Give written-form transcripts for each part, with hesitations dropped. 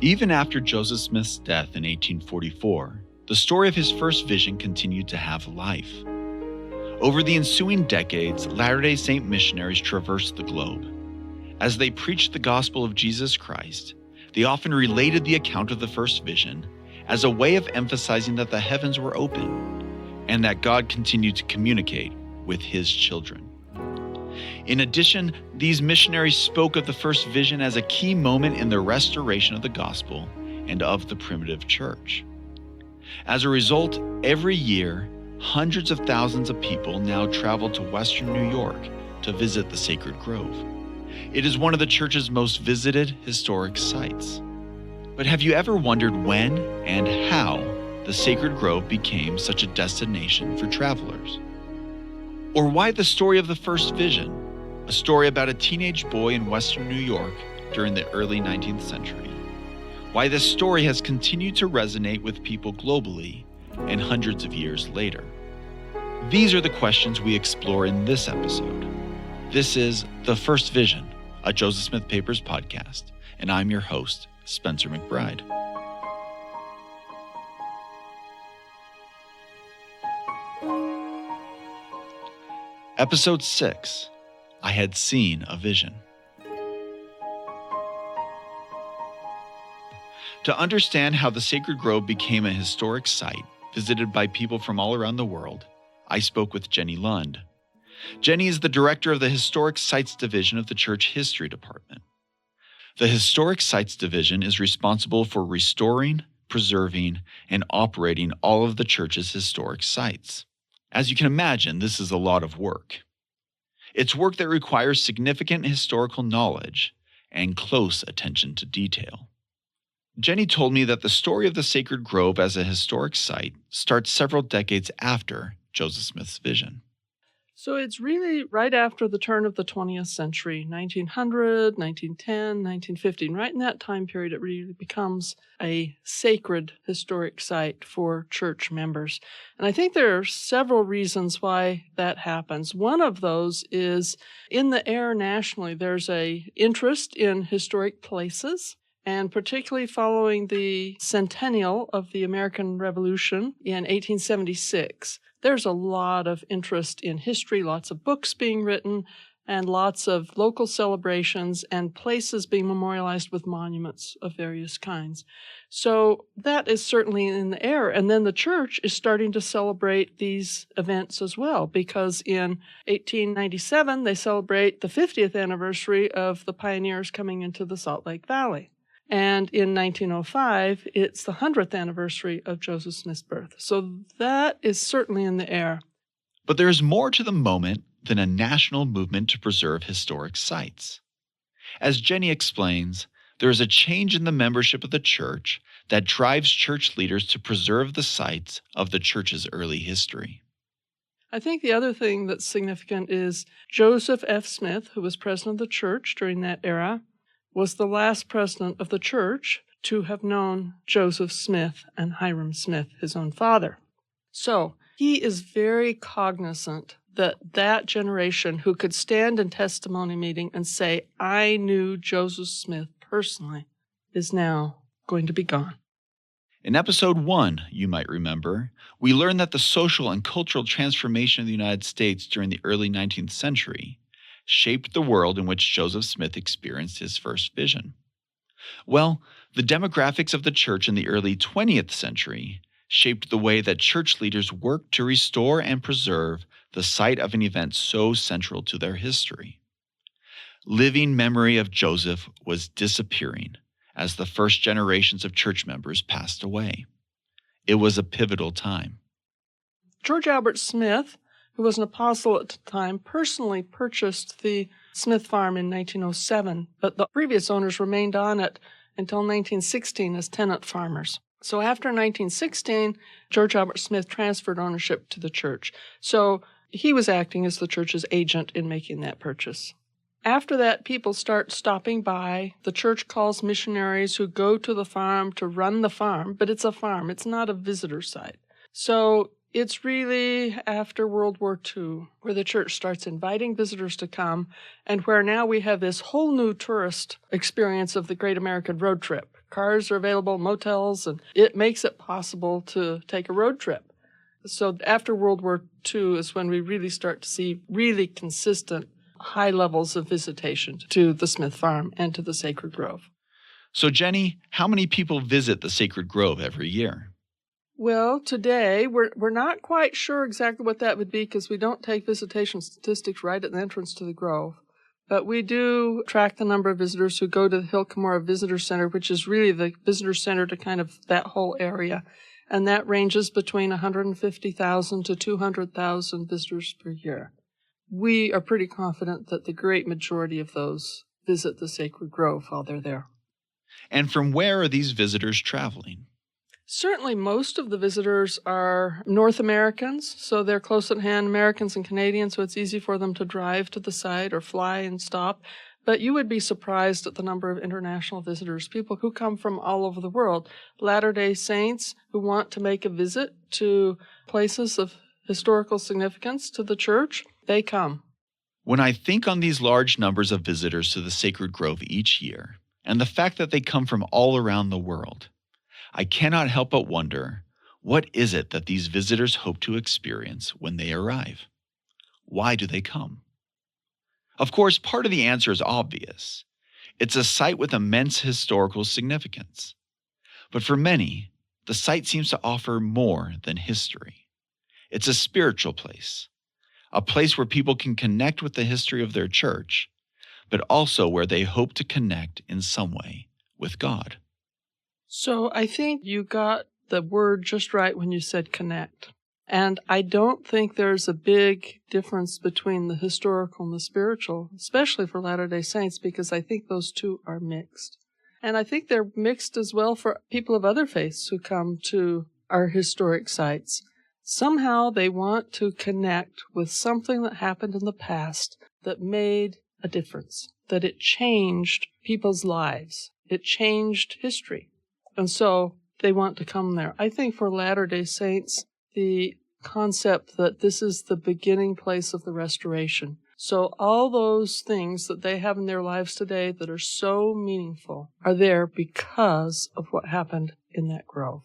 Even after Joseph Smith's death in 1844, the story of his first vision continued to have life. Over the ensuing decades, Latter-day Saint missionaries traversed the globe. As they preached the gospel of Jesus Christ, they often related the account of the first vision as a way of emphasizing that the heavens were open and that God continued to communicate with his children. In addition, these missionaries spoke of the first vision as a key moment in the restoration of the gospel and of the primitive church. As a result, every year, hundreds of thousands of people now travel to Western New York to visit the Sacred Grove. It is one of the church's most visited historic sites. But have you ever wondered when and how the Sacred Grove became such a destination for travelers? Or why the story of the first vision, a story about a teenage boy in Western New York during the early 19th century? Why this story has continued to resonate with people globally and hundreds of years later? These are the questions we explore in this episode. This is The First Vision, a Joseph Smith Papers podcast, and I'm your host, Spencer McBride. Episode 6, I Had Seen a Vision. To understand how the Sacred Grove became a historic site visited by people from all around the world, I spoke with Jenny Lund. Jenny is the director of the Historic Sites Division of the Church History Department. The Historic Sites Division is responsible for restoring, preserving, and operating all of the church's historic sites. As you can imagine, this is a lot of work. It's work that requires significant historical knowledge and close attention to detail. Jenny told me that the story of the Sacred Grove as a historic site starts several decades after Joseph Smith's vision. So it's really right after the turn of the 20th century, 1900, 1910, 1915. Right in that time period, it really becomes a sacred historic site for church members. And I think there are several reasons why that happens. One of those is in the air nationally, there's an interest in historic places. And particularly following the centennial of the American Revolution in 1876, there's a lot of interest in history, lots of books being written, and lots of local celebrations and places being memorialized with monuments of various kinds. So that is certainly in the air. And then the church is starting to celebrate these events as well, because in 1897, they celebrate the 50th anniversary of the pioneers coming into the Salt Lake Valley. And in 1905, it's the 100th anniversary of Joseph Smith's birth. So that is certainly in the air. But there is more to the moment than a national movement to preserve historic sites. As Jenny explains, there is a change in the membership of the church that drives church leaders to preserve the sites of the church's early history. I think the other thing that's significant is Joseph F. Smith, who was president of the church during that era, was the last president of the church to have known Joseph Smith and Hiram Smith, his own father. So he is very cognizant that that generation who could stand in testimony meeting and say, I knew Joseph Smith personally, is now going to be gone. In episode 1, you might remember, we learned that the social and cultural transformation of the United States during the early 19th century shaped the world in which Joseph Smith experienced his first vision. Well, the demographics of the church in the early 20th century shaped the way that church leaders worked to restore and preserve the site of an event so central to their history. Living memory of Joseph was disappearing as the first generations of church members passed away. It was a pivotal time. George Albert Smith, who was an apostle at the time, personally purchased the Smith farm in 1907, but the previous owners remained on it until 1916 as tenant farmers. So after 1916, George Albert Smith transferred ownership to the church. So he was acting as the church's agent in making that purchase. After that, people start stopping by. The church calls missionaries who go to the farm to run the farm, but it's a farm. It's not a visitor site. So It's really after World War II where the church starts inviting visitors to come, and where now we have this whole new tourist experience of the Great American Road Trip. Cars are available, motels, and it makes it possible to take a road trip. So after World War II is when we really start to see really consistent high levels of visitation to the Smith Farm and to the Sacred Grove. So, Jenny, how many people visit the Sacred Grove every year? Well, today we're not quite sure exactly what that would be because we don't take visitation statistics right at the entrance to the Grove. But we do track the number of visitors who go to the Hill Cumorah Visitor Center, which is really the visitor center to kind of that whole area. And that ranges between 150,000 to 200,000 visitors per year. We are pretty confident that the great majority of those visit the Sacred Grove while they're there. And from where are these visitors traveling? Certainly most of the visitors are North Americans, so they're close at hand, Americans and Canadians, so it's easy for them to drive to the site or fly and stop. But you would be surprised at the number of international visitors, people who come from all over the world. Latter-day Saints who want to make a visit to places of historical significance to the church, they come. When I think on these large numbers of visitors to the Sacred Grove each year, and the fact that they come from all around the world, I cannot help but wonder, what is it that these visitors hope to experience when they arrive? Why do they come? Of course, part of the answer is obvious. It's a site with immense historical significance. But for many, the site seems to offer more than history. It's a spiritual place, a place where people can connect with the history of their church, but also where they hope to connect in some way with God. So I think you got the word just right when you said connect. And I don't think there's a big difference between the historical and the spiritual, especially for Latter-day Saints, because I think those two are mixed. And I think they're mixed as well for people of other faiths who come to our historic sites. Somehow they want to connect with something that happened in the past that made a difference, that it changed people's lives. It changed history. And so they want to come there. I think for Latter-day Saints, the concept that this is the beginning place of the restoration. So all those things that they have in their lives today that are so meaningful are there because of what happened in that grove.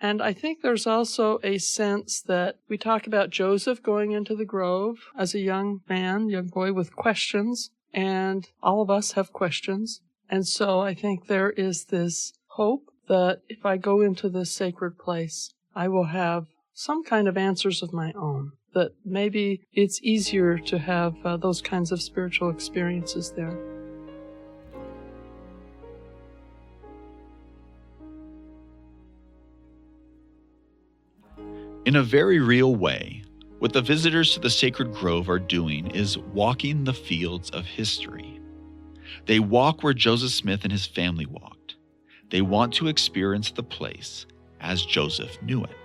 And I think there's also a sense that we talk about Joseph going into the grove as a young man, young boy with questions, and all of us have questions. And so I think there is this hope that if I go into this sacred place, I will have some kind of answers of my own, that maybe it's easier to have those kinds of spiritual experiences there. In a very real way, what the visitors to the Sacred Grove are doing is walking the fields of history. They walk where Joseph Smith and his family walked. They want to experience the place as Joseph knew it.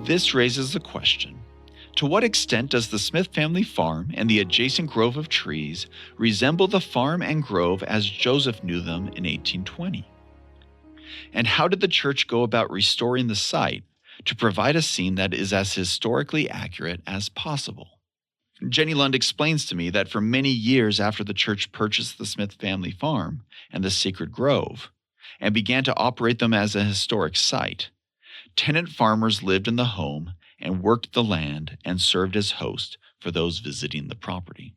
This raises the question, to what extent does the Smith family farm and the adjacent grove of trees resemble the farm and grove as Joseph knew them in 1820? And how did the church go about restoring the site to provide a scene that is as historically accurate as possible? Jenny Lund explains to me that for many years after the church purchased the Smith family farm and the Sacred Grove and began to operate them as a historic site, tenant farmers lived in the home and worked the land and served as host for those visiting the property.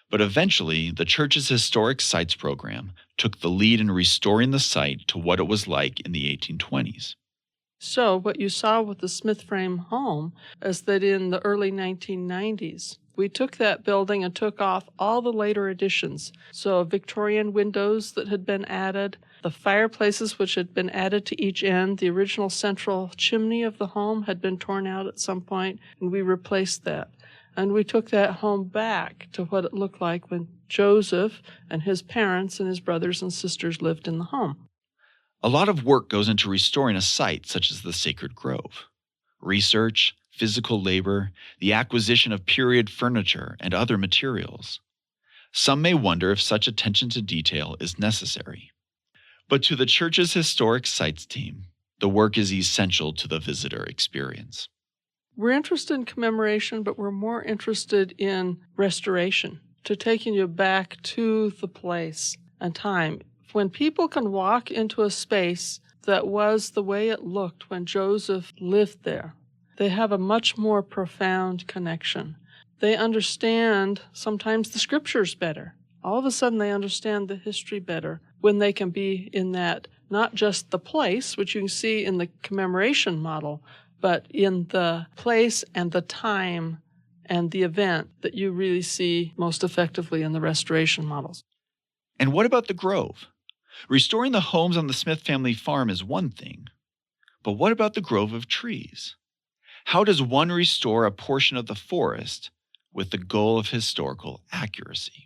But eventually, the church's Historic Sites program took the lead in restoring the site to what it was like in the 1820s. So what you saw with the Smith frame home is that in the early 1990s, we took that building and took off all the later additions. So Victorian windows that had been added, the fireplaces which had been added to each end, the original central chimney of the home had been torn out at some point, and we replaced that. And we took that home back to what it looked like when Joseph and his parents and his brothers and sisters lived in the home. A lot of work goes into restoring a site such as the Sacred Grove. Research, physical labor, the acquisition of period furniture and other materials. Some may wonder if such attention to detail is necessary. But to the church's Historic Sites team, the work is essential to the visitor experience. We're interested in commemoration, but we're more interested in restoration, to taking you back to the place and time. When people can walk into a space that was the way it looked when Joseph lived there, they have a much more profound connection. They understand sometimes the scriptures better. All of a sudden they understand the history better when they can be in that, not just the place, which you can see in the commemoration model, but in the place and the time and the event that you really see most effectively in the restoration models. And what about the grove? Restoring the homes on the Smith family farm is one thing, but what about the grove of trees? How does one restore a portion of the forest with the goal of historical accuracy?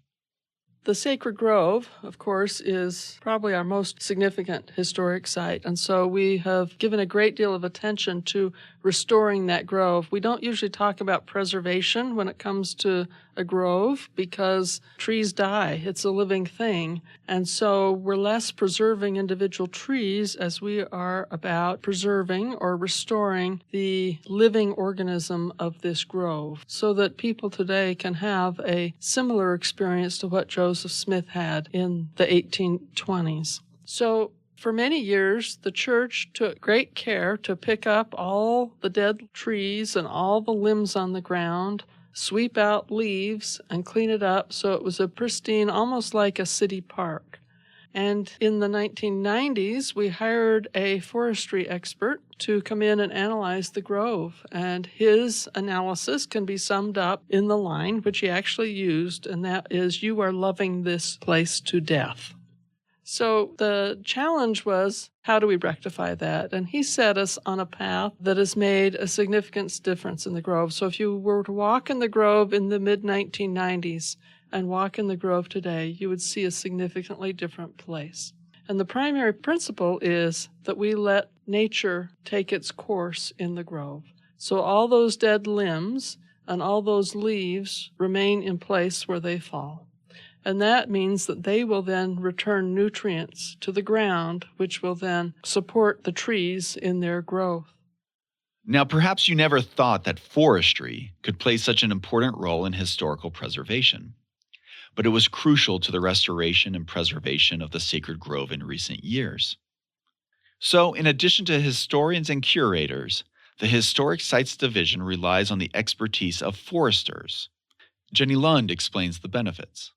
The Sacred Grove, of course, is probably our most significant historic site, and so we have given a great deal of attention to restoring that grove. We don't usually talk about preservation when it comes to a grove because trees die. It's a living thing, and so we're less preserving individual trees as we are about preserving or restoring the living organism of this grove so that people today can have a similar experience to what Joseph Smith had in the 1820s. So for many years, the church took great care to pick up all the dead trees and all the limbs on the ground, sweep out leaves, and clean it up so it was a pristine, almost like a city park. And in the 1990s, we hired a forestry expert to come in and analyze the grove. And his analysis can be summed up in the line which he actually used, and that is, "You are loving this place to death." So the challenge was, how do we rectify that? And he set us on a path that has made a significant difference in the grove. So if you were to walk in the grove in the mid-1990s and walk in the grove today, you would see a significantly different place. And the primary principle is that we let nature take its course in the grove. So all those dead limbs and all those leaves remain in place where they fall. And that means that they will then return nutrients to the ground, which will then support the trees in their growth. Now, perhaps you never thought that forestry could play such an important role in historical preservation, but it was crucial to the restoration and preservation of the sacred grove in recent years. So, in addition to historians and curators, the Historic Sites Division relies on the expertise of foresters. Jenny Lund explains the benefits.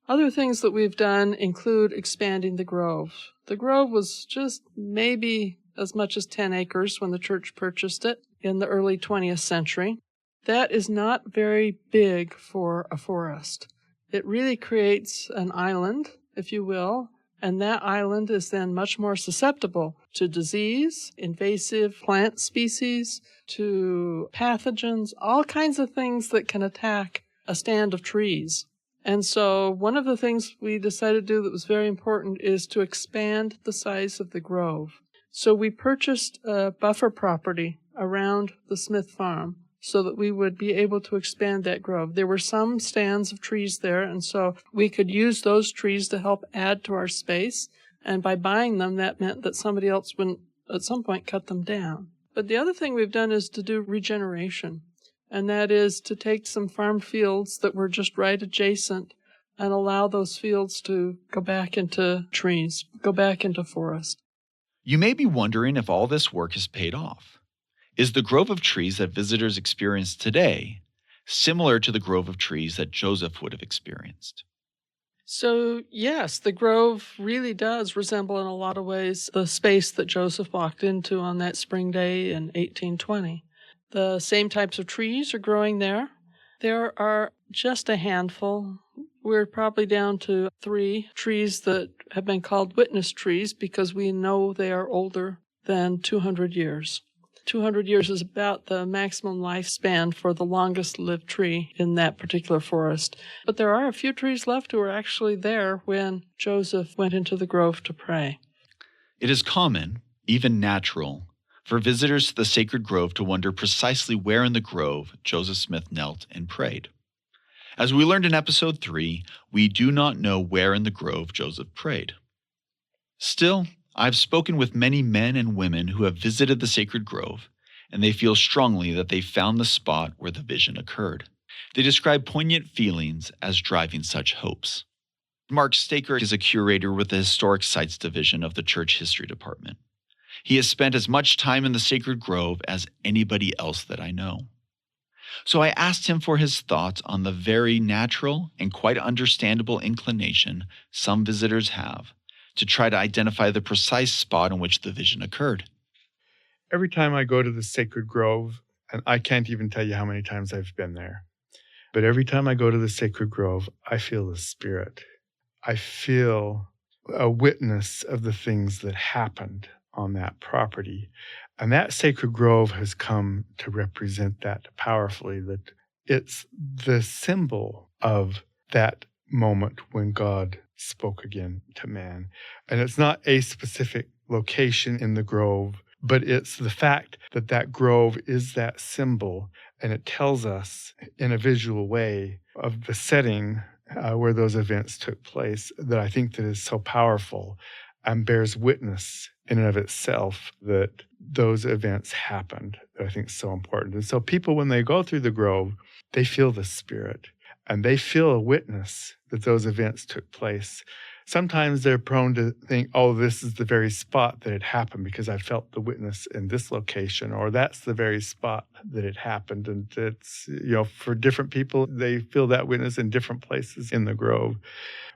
Other things that we've done include expanding the grove. The grove was just maybe as much as 10 acres when the church purchased it in the early 20th century. That is not very big for a forest. It really creates an island, if you will, and that island is then much more susceptible to disease, invasive plant species, to pathogens, all kinds of things that can attack a stand of trees. And so one of the things we decided to do that was very important is to expand the size of the grove. So we purchased a buffer property around the Smith farm so that we would be able to expand that grove. There were some stands of trees there, and so we could use those trees to help add to our space. And by buying them, that meant that somebody else wouldn't at some point cut them down. But the other thing we've done is to do regeneration. And that is to take some farm fields that were just right adjacent and allow those fields to go back into trees, go back into forest. You may be wondering if all this work has paid off. Is the grove of trees that visitors experience today similar to the grove of trees that Joseph would have experienced? So, yes, the grove really does resemble in a lot of ways the space that Joseph walked into on that spring day in 1820. The same types of trees are growing there. There are just a handful. We're probably down to 3 trees that have been called witness trees because we know they are older than 200 years. 200 years is about the maximum lifespan for the longest lived tree in that particular forest. But there are a few trees left who were actually there when Joseph went into the grove to pray. It is common, even natural, for visitors to the sacred grove to wonder precisely where in the grove Joseph Smith knelt and prayed. As we learned in episode 3, we do not know where in the grove Joseph prayed. Still, I've spoken with many men and women who have visited the sacred grove, and they feel strongly that they found the spot where the vision occurred. They describe poignant feelings as driving such hopes. Mark Staker is a curator with the Historic Sites Division of the Church History Department. He has spent as much time in the Sacred Grove as anybody else that I know. So I asked him for his thoughts on the very natural and quite understandable inclination some visitors have to try to identify the precise spot in which the vision occurred. Every time I go to the Sacred Grove, and I can't even tell you how many times I've been there, but every time I go to the Sacred Grove, I feel the Spirit. I feel a witness of the things that happened on that property. And that Sacred Grove has come to represent that powerfully, that it's the symbol of that moment when God spoke again to man. And it's not a specific location in the grove, but it's the fact that that grove is that symbol, and it tells us in a visual way of the setting where those events took place that I think that is so powerful and bears witness in and of itself that those events happened, that I think is so important. And so people, when they go through the grove, they feel the Spirit, and they feel a witness that those events took place. Sometimes they're prone to think, oh, this is the very spot that it happened because I felt the witness in this location, or that's the very spot that it happened. And it's, for different people, they feel that witness in different places in the grove.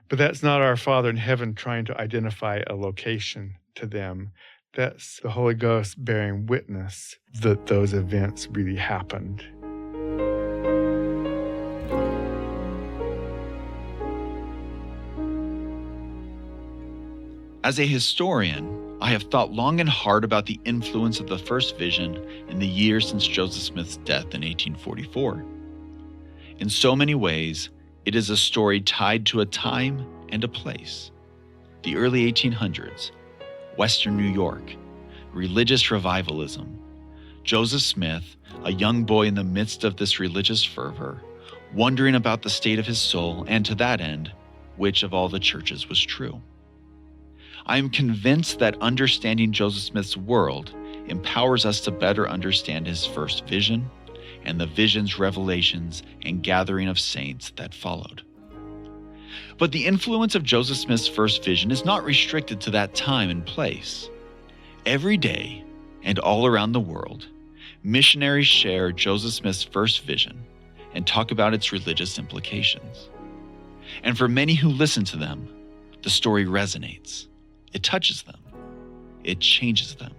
But that's not our Father in heaven trying to identify a location to them. That's the Holy Ghost bearing witness that those events really happened. As a historian, I have thought long and hard about the influence of the first vision in the years since Joseph Smith's death in 1844. In so many ways, it is a story tied to a time and a place. The early 1800s, Western New York, religious revivalism. Joseph Smith, a young boy in the midst of this religious fervor, wondering about the state of his soul, and to that end, which of all the churches was true. I am convinced that understanding Joseph Smith's world empowers us to better understand his first vision and the vision's revelations and gathering of saints that followed. But the influence of Joseph Smith's first vision is not restricted to that time and place. Every day and all around the world, missionaries share Joseph Smith's first vision and talk about its religious implications. And for many who listen to them, the story resonates. It touches them. It changes them.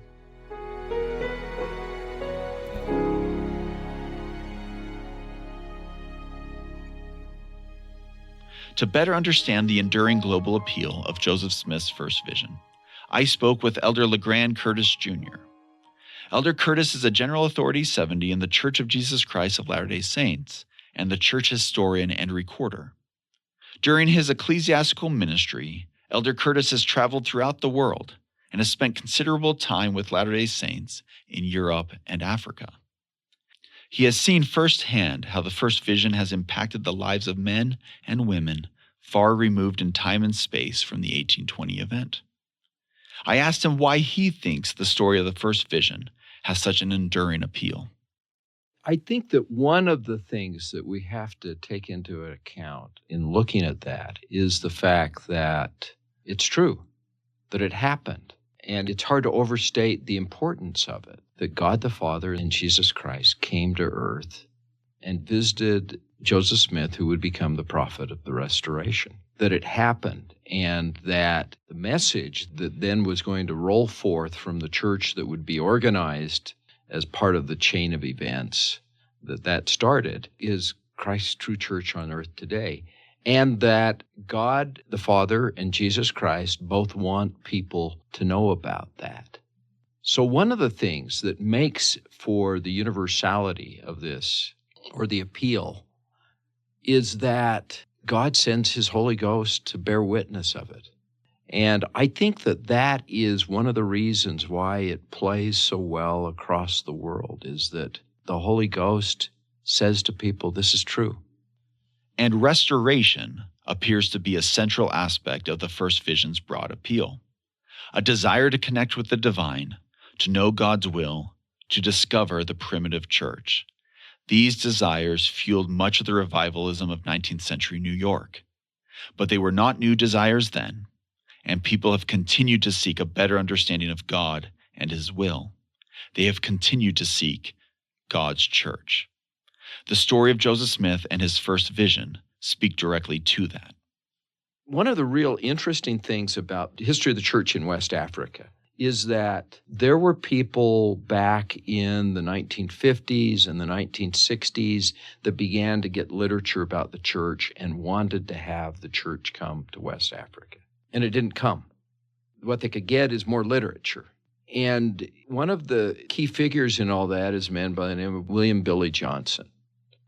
To better understand the enduring global appeal of Joseph Smith's first vision, I spoke with Elder LeGrand Curtis Jr. Elder Curtis is a General Authority 70 in the Church of Jesus Christ of Latter-day Saints and the church historian and recorder. During his ecclesiastical ministry, Elder Curtis has traveled throughout the world and has spent considerable time with Latter-day Saints in Europe and Africa. He has seen firsthand how the first vision has impacted the lives of men and women far removed in time and space from the 1820 event. I asked him why he thinks the story of the first vision has such an enduring appeal. I think that one of the things that we have to take into account in looking at that is the fact that it's true, that it happened. And it's hard to overstate the importance of it, that God the Father and Jesus Christ came to earth and visited Joseph Smith, who would become the prophet of the Restoration, that it happened, and that the message that then was going to roll forth from the church that would be organized as part of the chain of events that started is Christ's true church on earth today. And that God the Father and Jesus Christ both want people to know about that. So one of the things that makes for the universality of this, or the appeal, is that God sends his Holy Ghost to bear witness of it. And I think that that is one of the reasons why it plays so well across the world, is that the Holy Ghost says to people, this is true. And restoration appears to be a central aspect of the first vision's broad appeal. A desire to connect with the divine, to know God's will, to discover the primitive church. These desires fueled much of the revivalism of 19th century New York. But they were not new desires then, and people have continued to seek a better understanding of God and His will. They have continued to seek God's church. The story of Joseph Smith and his first vision speak directly to that. One of the real interesting things about the history of the church in West Africa is that there were people back in the 1950s and the 1960s that began to get literature about the church and wanted to have the church come to West Africa. And it didn't come. What they could get is more literature. And one of the key figures in all that is a man by the name of William Billy Johnson.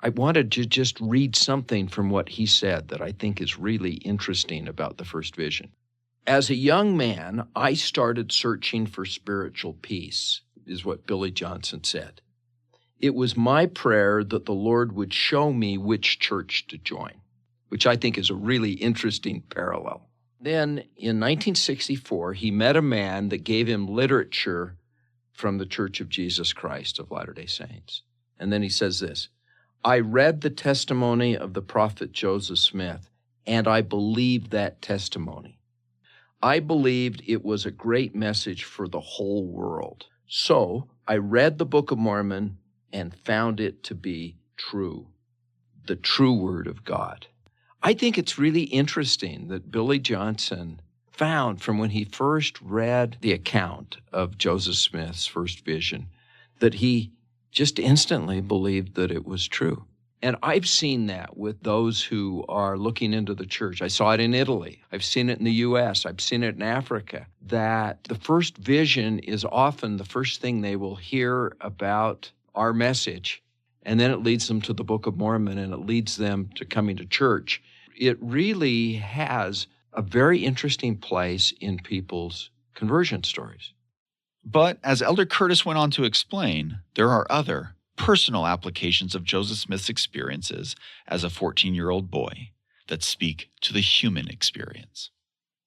I wanted to just read something from what he said that I think is really interesting about the first vision. As a young man, I started searching for spiritual peace, is what Billy Johnson said. It was my prayer that the Lord would show me which church to join, which I think is a really interesting parallel. Then in 1964, he met a man that gave him literature from the Church of Jesus Christ of Latter-day Saints. And then he says this, I read the testimony of the prophet Joseph Smith, and I believed that testimony. I believed it was a great message for the whole world. So I read the Book of Mormon and found it to be true, the true word of God. I think it's really interesting that Billy Johnson found from when he first read the account of Joseph Smith's first vision that he just instantly believed that it was true. And I've seen that with those who are looking into the church. I saw it in Italy. I've seen it in the U.S. I've seen it in Africa, that the first vision is often the first thing they will hear about our message. And then it leads them to the Book of Mormon, and it leads them to coming to church. It really has a very interesting place in people's conversion stories. But as Elder Curtis went on to explain, there are other personal applications of Joseph Smith's experiences as a 14-year-old boy that speak to the human experience.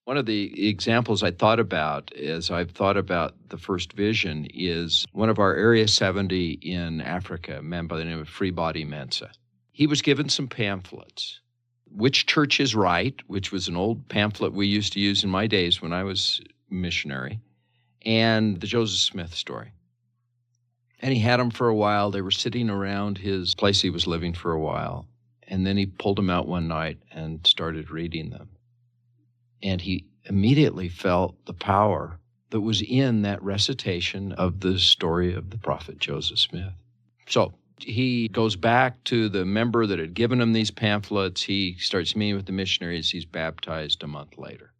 One of the examples I thought about as I've thought about the first vision is one of our Area 70 in Africa, a man by the name of Freebody Mensah. He was given some pamphlets. Which Church is Right, which was an old pamphlet we used to use in my days when I was missionary, and the Joseph Smith story. And he had them for a while. They were sitting around his place he was living for a while. And then he pulled them out one night and started reading them. And he immediately felt the power that was in that recitation of the story of the prophet Joseph Smith. So he goes back to the member that had given him these pamphlets. He starts meeting with the missionaries. He's baptized a month later.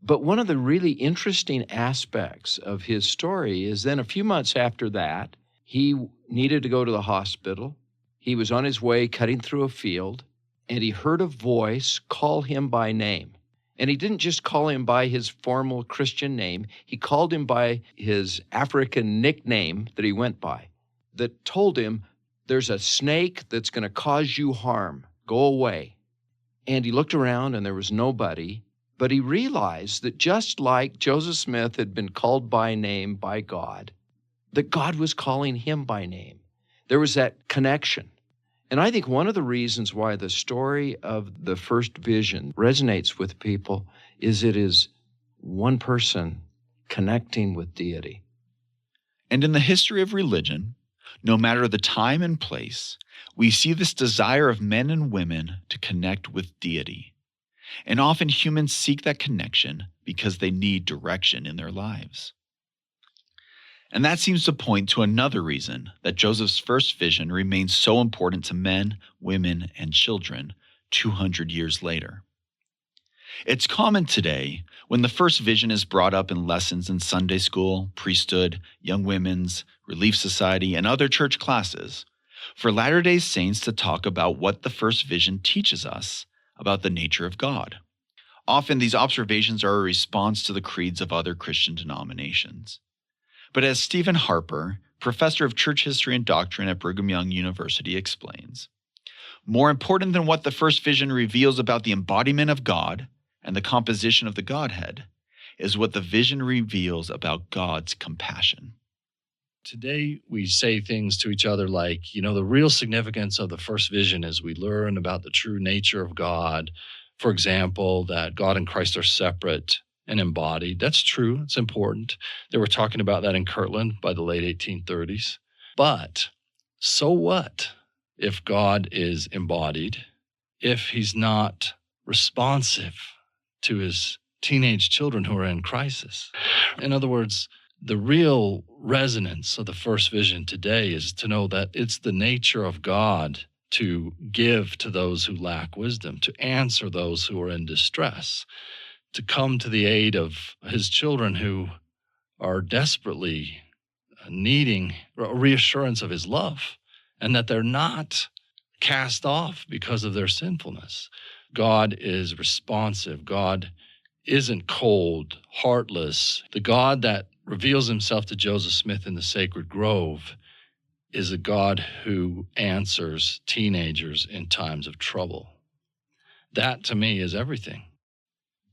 But one of the really interesting aspects of his story is then a few months after that, he needed to go to the hospital. He was on his way cutting through a field, and he heard a voice call him by name. And he didn't just call him by his formal Christian name. He called him by his African nickname that he went by, that told him, there's a snake that's going to cause you harm. Go away. And he looked around, and there was nobody. But he realized that just like Joseph Smith had been called by name by God, that God was calling him by name. There was that connection. And I think one of the reasons why the story of the first vision resonates with people is it is one person connecting with deity. And in the history of religion, no matter the time and place, we see this desire of men and women to connect with deity. And often humans seek that connection because they need direction in their lives. And that seems to point to another reason that Joseph's first vision remains so important to men, women, and children 200 years later. It's common today, when the first vision is brought up in lessons in Sunday school, priesthood, young women's, Relief Society, and other church classes, for Latter-day Saints to talk about what the first vision teaches us about the nature of God. Often these observations are a response to the creeds of other Christian denominations. But as Stephen Harper, professor of church history and doctrine at Brigham Young University, explains, more important than what the first vision reveals about the embodiment of God and the composition of the Godhead is what the vision reveals about God's compassion. Today, we say things to each other like, the real significance of the first vision is we learn about the true nature of God. For example, that God and Christ are separate and embodied. That's true. It's important. They were talking about that in Kirtland by the late 1830s. But so what if God is embodied, if he's not responsive to his teenage children who are in crisis? In other words, the real resonance of the first vision today is to know that it's the nature of God to give to those who lack wisdom, to answer those who are in distress, to come to the aid of his children who are desperately needing a reassurance of his love, and that they're not cast off because of their sinfulness. God is responsive. God isn't cold, heartless. The God that reveals himself to Joseph Smith in the Sacred Grove is a God who answers teenagers in times of trouble. That, to me, is everything.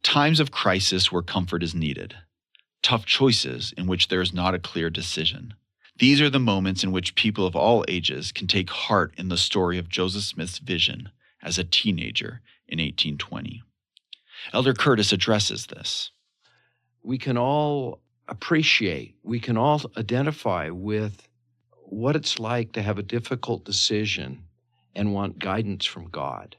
Times of crisis where comfort is needed. Tough choices in which there is not a clear decision. These are the moments in which people of all ages can take heart in the story of Joseph Smith's vision as a teenager in 1820. Elder Curtis addresses this. We can all appreciate, we can all identify with what it's like to have a difficult decision and want guidance from God.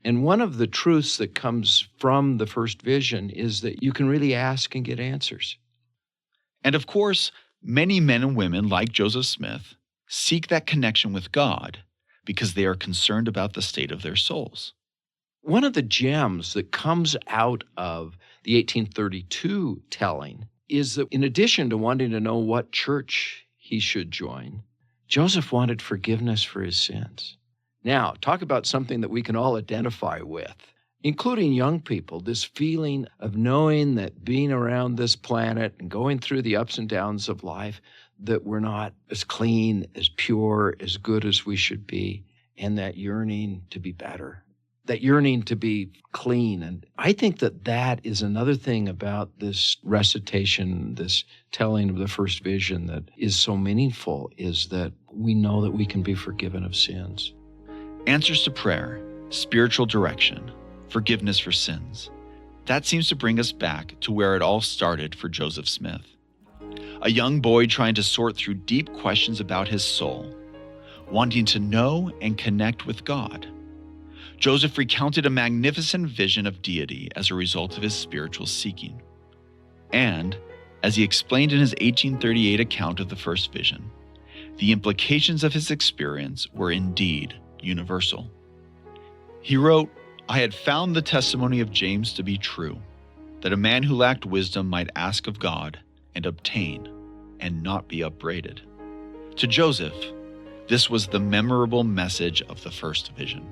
And one of the truths that comes from the first vision is that you can really ask and get answers. And of course, many men and women like Joseph Smith seek that connection with God because they are concerned about the state of their souls. One of the gems that comes out of the 1832 telling is that in addition to wanting to know what church he should join, Joseph wanted forgiveness for his sins. Now, talk about something that we can all identify with, including young people, this feeling of knowing that being around this planet and going through the ups and downs of life, that we're not as clean, as pure, as good as we should be, and that yearning to be better, that yearning to be clean. And I think that that is another thing about this recitation, this telling of the first vision that is so meaningful, is that we know that we can be forgiven of sins. Answers to prayer, spiritual direction, forgiveness for sins. That seems to bring us back to where it all started for Joseph Smith. A young boy trying to sort through deep questions about his soul, wanting to know and connect with God. Joseph recounted a magnificent vision of deity as a result of his spiritual seeking. And, as he explained in his 1838 account of the first vision, the implications of his experience were indeed universal. He wrote, "I had found the testimony of James to be true, that a man who lacked wisdom might ask of God and obtain, and not be upbraided." To Joseph, this was the memorable message of the first vision.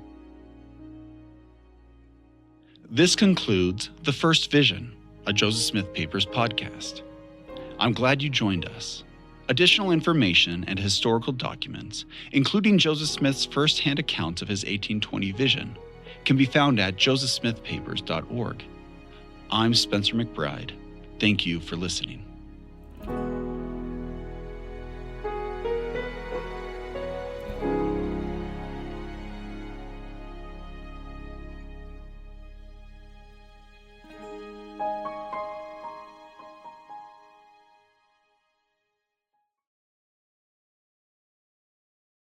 This concludes The First Vision, a Joseph Smith Papers podcast. I'm glad you joined us. Additional information and historical documents, including Joseph Smith's first-hand accounts of his 1820 vision, can be found at josephsmithpapers.org. I'm Spencer McBride. Thank you for listening.